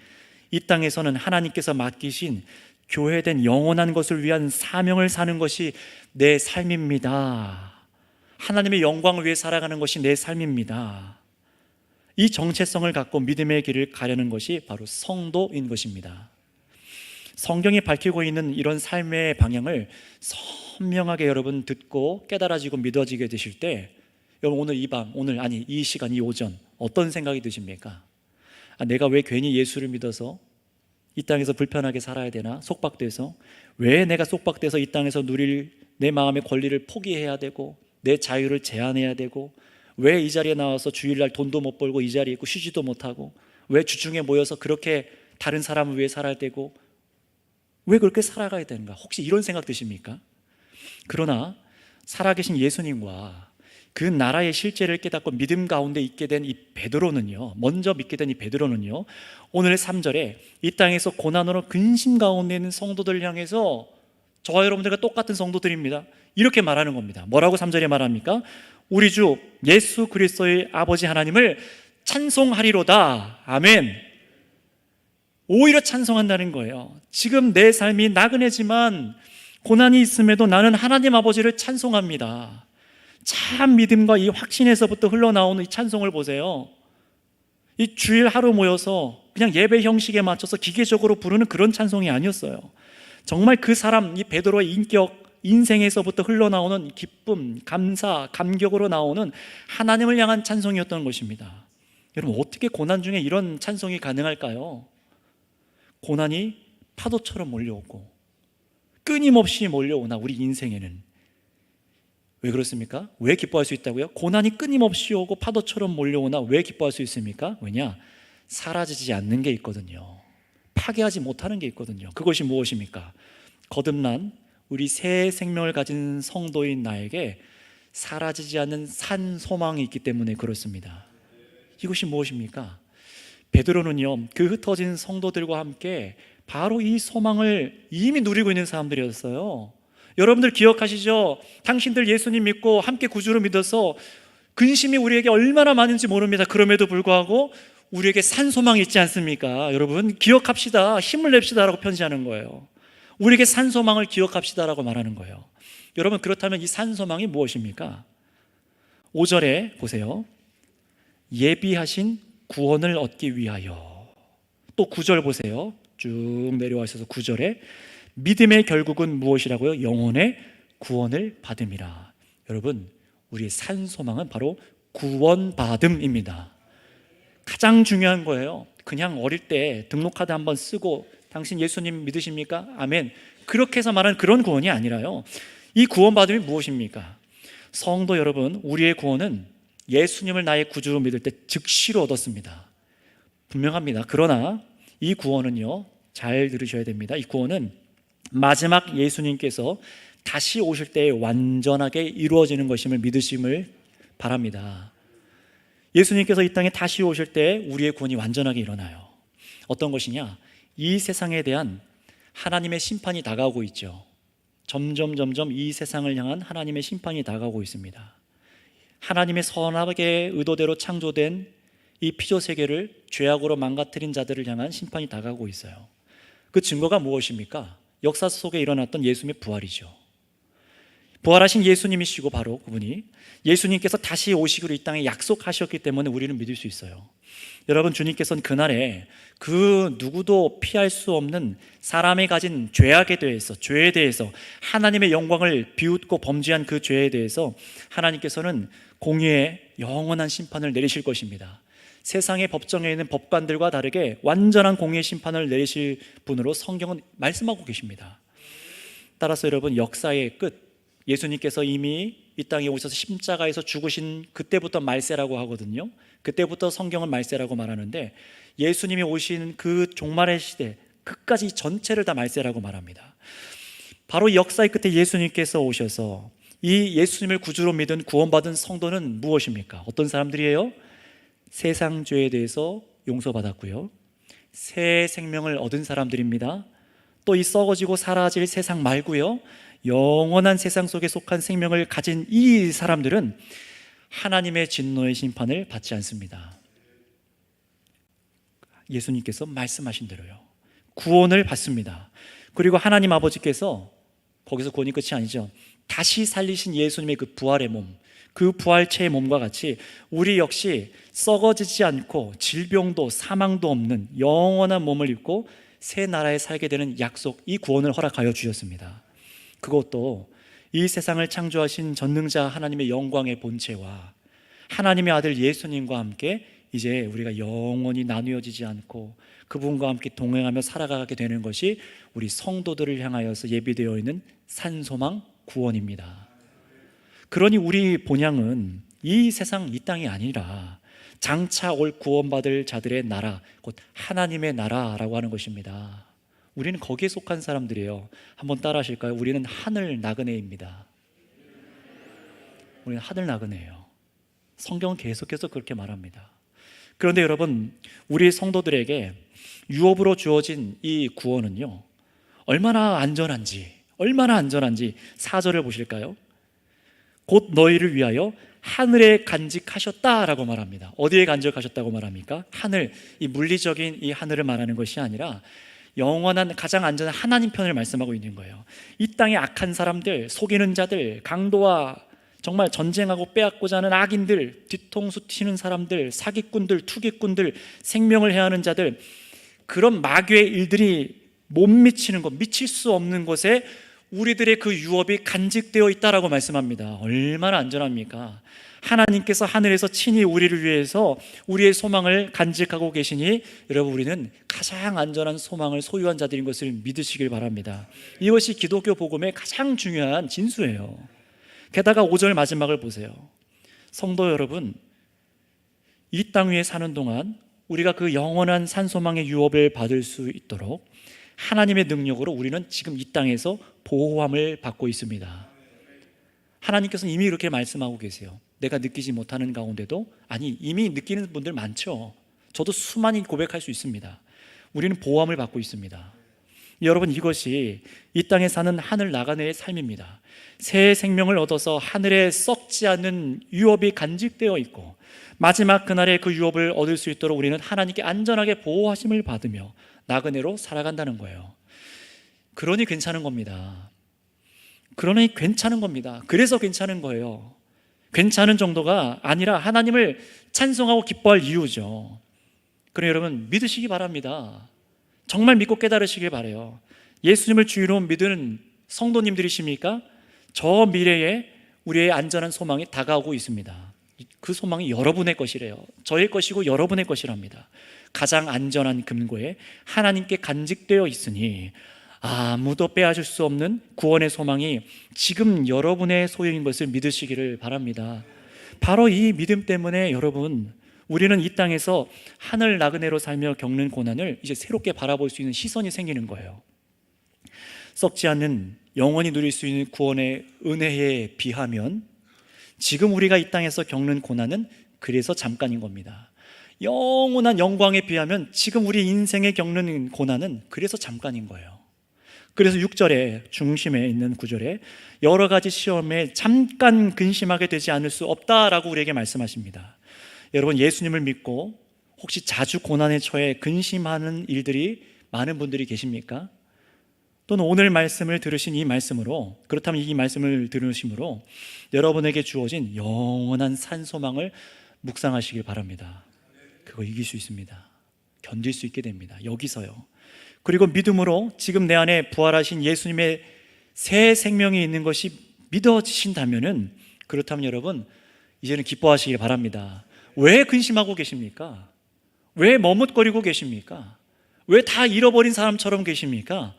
이 땅에서는 하나님께서 맡기신 교회된 영원한 것을 위한 사명을 사는 것이 내 삶입니다. 하나님의 영광을 위해 살아가는 것이 내 삶입니다. 이 정체성을 갖고 믿음의 길을 가려는 것이 바로 성도인 것입니다. 성경이 밝히고 있는 이런 삶의 방향을 선명하게 여러분 듣고 깨달아지고 믿어지게 되실 때, 여러분 오늘 이 밤, 이 시간, 이 오전 어떤 생각이 드십니까? 내가 왜 괜히 예수를 믿어서 이 땅에서 불편하게 살아야 되나? 속박돼서. 왜 내가 속박돼서 이 땅에서 누릴 내 마음의 권리를 포기해야 되고 내 자유를 제한해야 되고, 왜 이 자리에 나와서 주일날 돈도 못 벌고 이 자리에 있고 쉬지도 못하고, 왜 주중에 모여서 그렇게 다른 사람을 위해 살아야 되고, 왜 그렇게 살아가야 되는가? 혹시 이런 생각 드십니까? 그러나 살아계신 예수님과 그 나라의 실제를 깨닫고 믿음 가운데 있게 된 이 베드로는요, 먼저 믿게 된 이 베드로는요, 오늘 3절에 이 땅에서 고난으로 근심 가운데 있는 성도들을 향해서, 저와 여러분들과 똑같은 성도들입니다, 이렇게 말하는 겁니다. 뭐라고 3절에 말합니까? 우리 주 예수 그리스도의 아버지 하나님을 찬송하리로다. 아멘. 오히려 찬송한다는 거예요. 지금 내 삶이 나그네지만 고난이 있음에도 나는 하나님 아버지를 찬송합니다. 참 믿음과 이 확신에서부터 흘러나오는 이 찬송을 보세요. 이 주일 하루 모여서 그냥 예배 형식에 맞춰서 기계적으로 부르는 그런 찬송이 아니었어요. 정말 그 사람, 이 베드로의 인격, 인생에서부터 흘러나오는 기쁨, 감사, 감격으로 나오는 하나님을 향한 찬송이었던 것입니다. 여러분, 어떻게 고난 중에 이런 찬송이 가능할까요? 고난이 파도처럼 몰려오고 끊임없이 몰려오나 우리 인생에는. 왜 그렇습니까? 왜 기뻐할 수 있다고요? 고난이 끊임없이 오고 파도처럼 몰려오나 왜 기뻐할 수 있습니까? 왜냐? 사라지지 않는 게 있거든요. 파괴하지 못하는 게 있거든요. 그것이 무엇입니까? 거듭난 우리 새 생명을 가진 성도인 나에게 사라지지 않는 산 소망이 있기 때문에 그렇습니다. 이것이 무엇입니까? 베드로는요, 그 흩어진 성도들과 함께 바로 이 소망을 이미 누리고 있는 사람들이었어요. 여러분들 기억하시죠? 당신들 예수님 믿고 함께 구주를 믿어서 근심이 우리에게 얼마나 많은지 모릅니다. 그럼에도 불구하고 우리에게 산 소망이 있지 않습니까? 여러분 기억합시다. 힘을 냅시다라고 편지하는 거예요. 우리에게 산 소망을 기억합시다라고 말하는 거예요. 여러분, 그렇다면 이 산 소망이 무엇입니까? 5절에 보세요. 예비하신 구원을 얻기 위하여. 또 9절 보세요. 쭉 내려와 있어서 9절에 믿음의 결국은 무엇이라고요? 영혼의 구원을 받음이라. 여러분, 우리의 산 소망은 바로 구원받음입니다. 가장 중요한 거예요. 그냥 어릴 때 등록카드 한번 쓰고 당신 예수님 믿으십니까? 아멘. 그렇게 해서 말하는 그런 구원이 아니라요, 이 구원받음이 무엇입니까? 성도 여러분, 우리의 구원은 예수님을 나의 구주로 믿을 때 즉시로 얻었습니다. 분명합니다. 그러나 이 구원은요, 잘 들으셔야 됩니다. 이 구원은 마지막 예수님께서 다시 오실 때 완전하게 이루어지는 것임을 믿으심을 바랍니다. 예수님께서 이 땅에 다시 오실 때 우리의 구원이 완전하게 일어나요. 어떤 것이냐? 이 세상에 대한 하나님의 심판이 다가오고 있죠. 점점 이 세상을 향한 하나님의 심판이 다가오고 있습니다. 하나님의 선하게 의도대로 창조된 이 피조 세계를 죄악으로 망가뜨린 자들을 향한 심판이 다가오고 있어요. 그 증거가 무엇입니까? 역사 속에 일어났던 예수님의 부활이죠. 부활하신 예수님이시고 바로 그분이 예수님께서 다시 오시기로 이 땅에 약속하셨기 때문에 우리는 믿을 수 있어요. 여러분, 주님께서는 그날에 그 누구도 피할 수 없는 사람이 가진 죄악에 대해서 하나님의 영광을 비웃고 범죄한 그 죄에 대해서 하나님께서는 공의의 영원한 심판을 내리실 것입니다. 세상의 법정에 있는 법관들과 다르게 완전한 공의의 심판을 내리실 분으로 성경은 말씀하고 계십니다. 따라서 여러분, 역사의 끝, 예수님께서 이미 이 땅에 오셔서 십자가에서 죽으신 그때부터 말세라고 하거든요. 그때부터 성경은 말세라고 말하는데 예수님이 오신 그 종말의 시대 끝까지 전체를 다 말세라고 말합니다. 바로 역사의 끝에 예수님께서 오셔서 이 예수님을 구주로 믿은 구원받은 성도는 무엇입니까? 어떤 사람들이에요? 세상 죄에 대해서 용서받았고요, 새 생명을 얻은 사람들입니다. 또 이 썩어지고 사라질 세상 말고요, 영원한 세상 속에 속한 생명을 가진 이 사람들은 하나님의 진노의 심판을 받지 않습니다. 예수님께서 말씀하신 대로요, 구원을 받습니다. 그리고 하나님 아버지께서 거기서 구원이 끝이 아니죠. 다시 살리신 예수님의 그 부활의 몸, 그 부활체의 몸과 같이 우리 역시 썩어지지 않고 질병도 사망도 없는 영원한 몸을 입고 새 나라에 살게 되는 약속, 이 구원을 허락하여 주셨습니다. 그것도 이 세상을 창조하신 전능자 하나님의 영광의 본체와 하나님의 아들 예수님과 함께 이제 우리가 영원히 나누어지지 않고 그분과 함께 동행하며 살아가게 되는 것이 우리 성도들을 향하여서 예비되어 있는 산소망 구원입니다. 그러니 우리 본향은 이 세상, 이 땅이 아니라 장차 올 구원받을 자들의 나라, 곧 하나님의 나라라고 하는 것입니다. 우리는 거기에 속한 사람들이에요. 한번 따라 하실까요? 우리는 하늘 나그네입니다. 우리는 하늘 나그네예요. 성경은 계속해서 그렇게 말합니다. 그런데 여러분, 우리 성도들에게 유업으로 주어진 이 구원은요, 얼마나 안전한지 4절을 보실까요? 곧 너희를 위하여 하늘에 간직하셨다라고 말합니다. 어디에 간직하셨다고 말합니까? 하늘, 이 물리적인 이 하늘을 말하는 것이 아니라 영원한 가장 안전한 하나님 편을 말씀하고 있는 거예요. 이 땅의 악한 사람들, 속이는 자들, 강도와 정말 전쟁하고 빼앗고자 하는 악인들, 뒤통수 튀는 사람들, 사기꾼들, 투기꾼들, 생명을 해하는 자들, 그런 마귀의 일들이 못 미치는 것, 미칠 수 없는 곳에 우리들의 그 유업이 간직되어 있다라고 말씀합니다. 얼마나 안전합니까? 하나님께서 하늘에서 친히 우리를 위해서 우리의 소망을 간직하고 계시니 여러분, 우리는 가장 안전한 소망을 소유한 자들인 것을 믿으시길 바랍니다. 이것이 기독교 복음의 가장 중요한 진수예요. 게다가 5절 마지막을 보세요. 성도 여러분, 이 땅 위에 사는 동안 우리가 그 영원한 산소망의 유업을 받을 수 있도록 하나님의 능력으로 우리는 지금 이 땅에서 보호함을 받고 있습니다. 하나님께서는 이미 그렇게 말씀하고 계세요. 내가 느끼지 못하는 가운데도, 아니 이미 느끼는 분들 많죠. 저도 수많이 고백할 수 있습니다. 우리는 보호함을 받고 있습니다. 여러분, 이것이 이 땅에 사는 하늘 나그네의 삶입니다. 새 생명을 얻어서 하늘에 썩지 않는 유업이 간직되어 있고 마지막 그날에 그 유업을 얻을 수 있도록 우리는 하나님께 안전하게 보호하심을 받으며 나그네로 살아간다는 거예요. 그러니 괜찮은 겁니다. 그래서 괜찮은 거예요. 괜찮은 정도가 아니라 하나님을 찬송하고 기뻐할 이유죠. 그럼 여러분, 믿으시기 바랍니다. 정말 믿고 깨달으시길 바라요. 예수님을 주인으로 믿는 성도님들이십니까? 저 미래에 우리의 안전한 소망이 다가오고 있습니다. 그 소망이 여러분의 것이래요. 저의 것이고 여러분의 것이랍니다. 가장 안전한 금고에 하나님께 간직되어 있으니 아무도 빼앗을 수 없는 구원의 소망이 지금 여러분의 소유인 것을 믿으시기를 바랍니다. 바로 이 믿음 때문에 여러분, 우리는 이 땅에서 하늘 나그네로 살며 겪는 고난을 이제 새롭게 바라볼 수 있는 시선이 생기는 거예요. 썩지 않는 영원히 누릴 수 있는 구원의 은혜에 비하면 지금 우리가 이 땅에서 겪는 고난은 그래서 잠깐인 겁니다. 영원한 영광에 비하면 지금 우리 인생에 겪는 고난은 그래서 잠깐인 거예요. 그래서 6절에 중심에 있는 구절에 여러 가지 시험에 잠깐 근심하게 되지 않을 수 없다라고 우리에게 말씀하십니다. 여러분, 예수님을 믿고 혹시 자주 고난에 처해 근심하는 일들이 많은 분들이 계십니까? 또는 오늘 말씀을 들으신 이 말씀으로, 그렇다면 이 말씀을 들으심으로 여러분에게 주어진 영원한 산소망을 묵상하시길 바랍니다. 그거 이길 수 있습니다. 견딜 수 있게 됩니다. 여기서요. 그리고 믿음으로 지금 내 안에 부활하신 예수님의 새 생명이 있는 것이 믿어지신다면은, 그렇다면 여러분 이제는 기뻐하시길 바랍니다. 왜 근심하고 계십니까? 왜 머뭇거리고 계십니까? 왜 다 잃어버린 사람처럼 계십니까?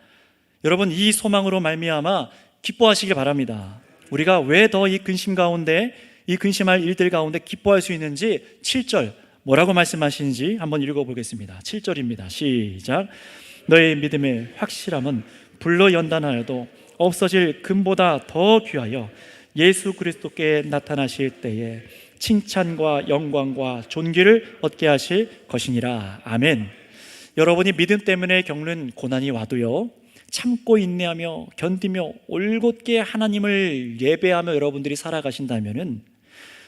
여러분, 이 소망으로 말미암아 기뻐하시길 바랍니다. 우리가 왜 더 이 근심 가운데, 이 근심할 일들 가운데 기뻐할 수 있는지 7절 뭐라고 말씀하시는지 한번 읽어보겠습니다. 7절입니다. 시작. 너의 믿음의 확실함은 불로 연단하여도 없어질 금보다 더 귀하여 예수 그리스도께 나타나실 때에 칭찬과 영광과 존귀를 얻게 하실 것이니라. 아멘. 여러분이 믿음 때문에 겪는 고난이 와도요, 참고 인내하며 견디며 올곧게 하나님을 예배하며 여러분들이 살아가신다면은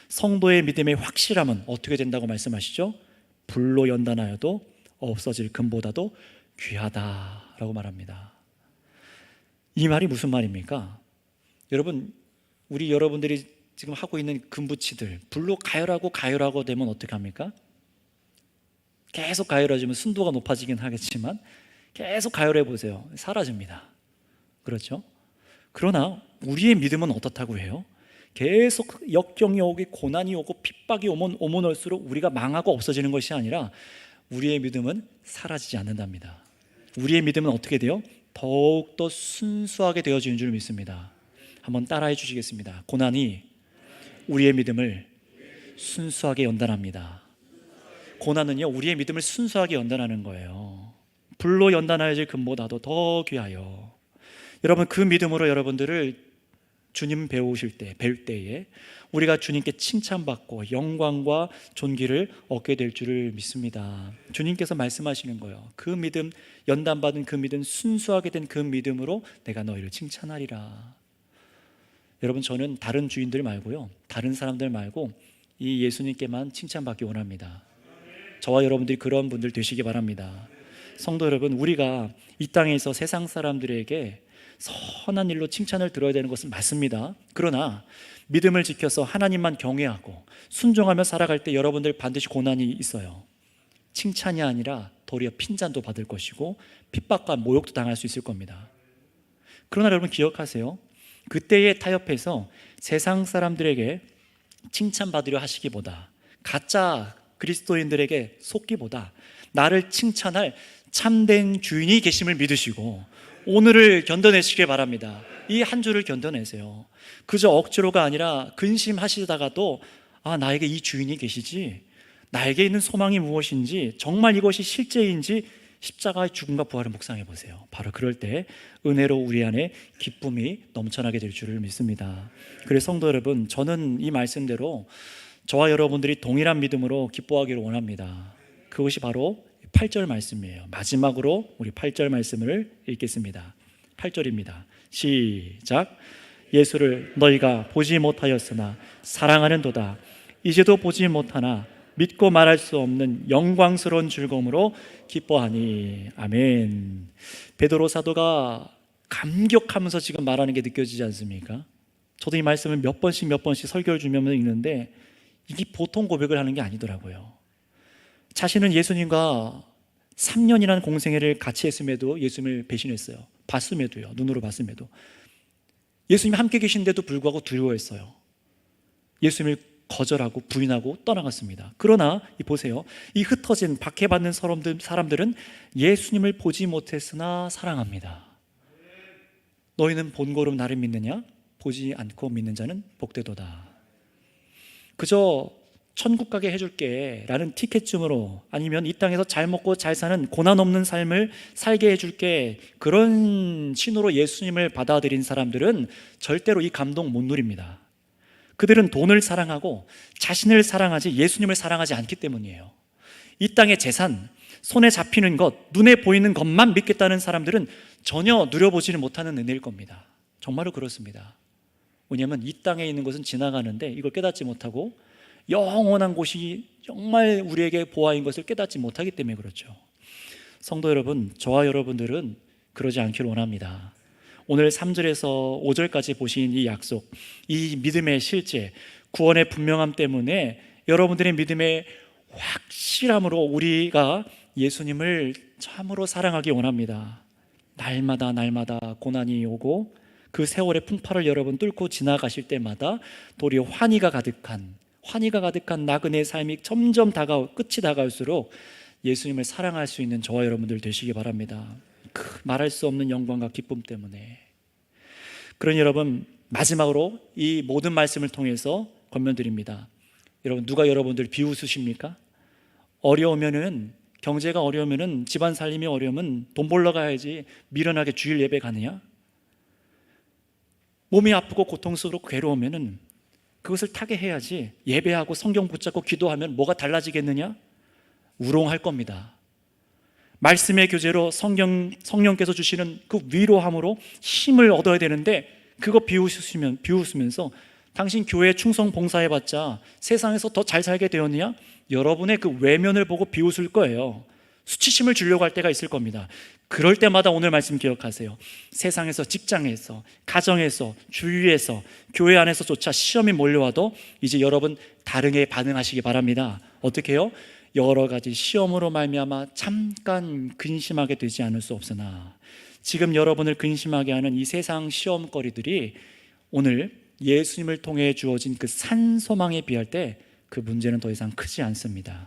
성도의 믿음의 확실함은 어떻게 된다고 말씀하시죠? 불로 연단하여도 없어질 금보다도 귀하다라고 말합니다. 이 말이 무슨 말입니까? 여러분, 우리 여러분들이 지금 하고 있는 금붙이들 불로 가열하고 되면 어떻게 합니까? 계속 가열해지면 순도가 높아지긴 하겠지만 계속 가열해 보세요. 사라집니다. 그렇죠? 그러나 우리의 믿음은 어떻다고 해요? 계속 역경이 오고 고난이 오고 핍박이 오면 올수록 우리가 망하고 없어지는 것이 아니라 우리의 믿음은 사라지지 않는답니다. 우리의 믿음은 어떻게 돼요? 더욱더 순수하게 되어지는 줄 믿습니다. 한번 따라해 주시겠습니다. 고난이 우리의 믿음을 순수하게 연단합니다. 고난은요, 우리의 믿음을 순수하게 연단하는 거예요. 불로 연단하여질 금보다도 더 귀하여. 여러분, 그 믿음으로 여러분들을 주님 배우실 때, 뵐 때에 우리가 주님께 칭찬받고 영광과 존귀를 얻게 될 줄을 믿습니다. 주님께서 말씀하시는 거예요. 그 믿음, 연단받은 그 믿음, 순수하게 된 그 믿음으로 내가 너희를 칭찬하리라. 여러분, 저는 다른 주인들 말고요, 다른 사람들 말고 이 예수님께만 칭찬받기 원합니다. 저와 여러분들이 그런 분들 되시기 바랍니다. 성도 여러분, 우리가 이 땅에서 세상 사람들에게 선한 일로 칭찬을 들어야 되는 것은 맞습니다. 그러나 믿음을 지켜서 하나님만 경외하고 순종하며 살아갈 때 여러분들 반드시 고난이 있어요. 칭찬이 아니라 도리어 핀잔도 받을 것이고 핍박과 모욕도 당할 수 있을 겁니다. 그러나 여러분 기억하세요. 그때의 타협해서 세상 사람들에게 칭찬받으려 하시기보다, 가짜 그리스도인들에게 속기보다 나를 칭찬할 참된 주인이 계심을 믿으시고 오늘을 견뎌내시길 바랍니다. 이 한 주를 견뎌내세요. 그저 억지로가 아니라 근심하시다가도 나에게 이 주인이 계시지, 나에게 있는 소망이 무엇인지, 정말 이것이 실제인지 십자가의 죽음과 부활을 묵상해 보세요. 바로 그럴 때 은혜로 우리 안에 기쁨이 넘쳐나게 될 줄을 믿습니다. 그래서 성도 여러분, 저는 이 말씀대로 저와 여러분들이 동일한 믿음으로 기뻐하기를 원합니다. 그것이 바로 8절 말씀이에요. 마지막으로 우리 8절 말씀을 읽겠습니다. 8절입니다. 시작. 예수를 너희가 보지 못하였으나 사랑하는도다. 이제도 보지 못하나 믿고 말할 수 없는 영광스러운 즐거움으로 기뻐하니. 아멘. 베드로 사도가 감격하면서 지금 말하는 게 느껴지지 않습니까? 저도 이 말씀을 몇 번씩 설교를 주면서 읽는데 이게 보통 고백을 하는 게 아니더라고요. 자신은 예수님과 3년이라는 공생애를 같이 했음에도 예수님을 배신했어요. 봤음에도요. 눈으로 봤음에도. 예수님이 함께 계신데도 불구하고 두려워했어요. 예수님을 거절하고 부인하고 떠나갔습니다. 그러나 보세요. 이 흩어진 박해받는 사람들은 예수님을 보지 못했으나 사랑합니다. 너희는 본고름 나를 믿느냐? 보지 않고 믿는 자는 복되도다. 그저 천국 가게 해줄게 라는 티켓쯤으로, 아니면 이 땅에서 잘 먹고 잘 사는 고난 없는 삶을 살게 해줄게, 그런 신호로 예수님을 받아들인 사람들은 절대로 이 감동 못 누립니다. 그들은 돈을 사랑하고 자신을 사랑하지 예수님을 사랑하지 않기 때문이에요. 이 땅의 재산, 손에 잡히는 것, 눈에 보이는 것만 믿겠다는 사람들은 전혀 누려보지는 못하는 은혜일 겁니다. 정말로 그렇습니다. 왜냐하면 이 땅에 있는 것은 지나가는데 이걸 깨닫지 못하고 영원한 곳이 정말 우리에게 보아인 것을 깨닫지 못하기 때문에 그렇죠. 성도 여러분, 저와 여러분들은 그러지 않기를 원합니다. 오늘 3절에서 5절까지 보신 이 약속, 이 믿음의 실제, 구원의 분명함 때문에 여러분들의 믿음의 확실함으로 우리가 예수님을 참으로 사랑하기 원합니다. 날마다 고난이 오고 그 세월의 풍파를 여러분 뚫고 지나가실 때마다 도리어 환희가 가득한 나그네의 삶이 점점 끝이 다가올수록 예수님을 사랑할 수 있는 저와 여러분들 되시기 바랍니다. 말할 수 없는 영광과 기쁨 때문에. 그러니 여러분, 마지막으로 이 모든 말씀을 통해서 권면드립니다. 여러분, 누가 여러분들 비웃으십니까? 어려우면은, 경제가 어려우면은, 집안 살림이 어려우면 돈 벌러 가야지 미련하게 주일 예배 가느냐? 몸이 아프고 고통스럽고 괴로우면은 그것을 타개해야지 예배하고 성경 붙잡고 기도하면 뭐가 달라지겠느냐? 우롱할 겁니다. 말씀의 교제로 성령께서 주시는 그 위로함으로 힘을 얻어야 되는데 그거 비웃으면서 당신 교회에 충성 봉사해봤자 세상에서 더 잘 살게 되었느냐? 여러분의 그 외면을 보고 비웃을 거예요. 수치심을 주려고 할 때가 있을 겁니다. 그럴 때마다 오늘 말씀 기억하세요. 세상에서, 직장에서, 가정에서, 주위에서, 교회 안에서조차 시험이 몰려와도 이제 여러분 다르게 반응하시기 바랍니다. 어떻게 해요? 여러 가지 시험으로 말미암아 잠깐 근심하게 되지 않을 수 없으나 지금 여러분을 근심하게 하는 이 세상 시험거리들이 오늘 예수님을 통해 주어진 그 산소망에 비할 때 그 문제는 더 이상 크지 않습니다.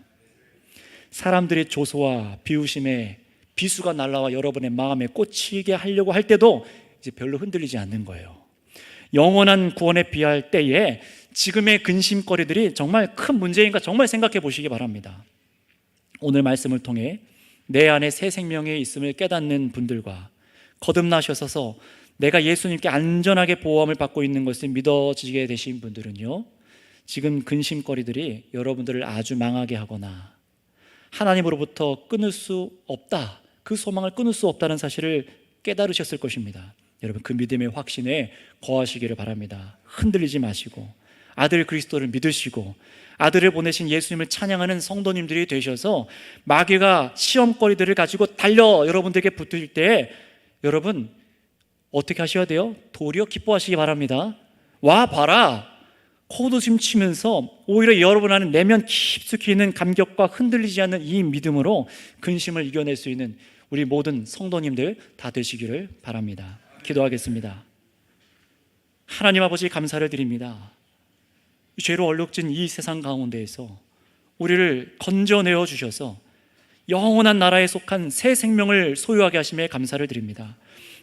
사람들의 조소와 비웃음에 비수가 날라와 여러분의 마음에 꽂히게 하려고 할 때도 이제 별로 흔들리지 않는 거예요. 영원한 구원에 비할 때에 지금의 근심거리들이 정말 큰 문제인가 정말 생각해 보시기 바랍니다. 오늘 말씀을 통해 내 안에 새 생명이 있음을 깨닫는 분들과 거듭나셔서 내가 예수님께 안전하게 보호함을 받고 있는 것을 믿어지게 되신 분들은요, 지금 근심거리들이 여러분들을 아주 망하게 하거나 하나님으로부터 끊을 수 없다, 그 소망을 끊을 수 없다는 사실을 깨달으셨을 것입니다. 여러분, 그 믿음의 확신에 거하시기를 바랍니다. 흔들리지 마시고 아들 그리스도를 믿으시고 아들을 보내신 예수님을 찬양하는 성도님들이 되셔서 마귀가 시험거리들을 가지고 달려 여러분들에게 붙을 때 여러분 어떻게 하셔야 돼요? 도리어 기뻐하시기 바랍니다. 와 봐라, 코웃음 치면서 오히려 여러분 안에 내면 깊숙이 있는 감격과 흔들리지 않는 이 믿음으로 근심을 이겨낼 수 있는 우리 모든 성도님들 다 되시기를 바랍니다. 기도하겠습니다. 하나님 아버지, 감사를 드립니다. 죄로 얼룩진 이 세상 가운데에서 우리를 건져내어 주셔서 영원한 나라에 속한 새 생명을 소유하게 하심에 감사를 드립니다.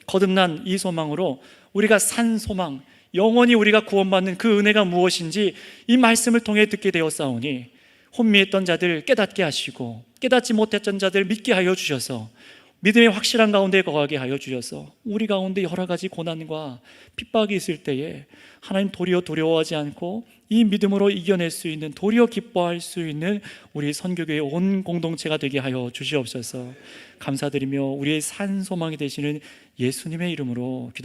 거듭난 이 소망으로 우리가 산 소망, 영원히 우리가 구원받는 그 은혜가 무엇인지 이 말씀을 통해 듣게 되었사오니 혼미했던 자들 깨닫게 하시고 깨닫지 못했던 자들 믿게 하여 주셔서 믿음의 확실한 가운데 거하게 하여 주셔서 우리 가운데 여러 가지 고난과 핍박이 있을 때에 하나님 도리어 두려워하지 않고 이 믿음으로 이겨낼 수 있는, 도리어 기뻐할 수 있는 우리 선교교의 온 공동체가 되게 하여 주시옵소서. 감사드리며 우리의 산 소망이 되시는 예수님의 이름으로 기도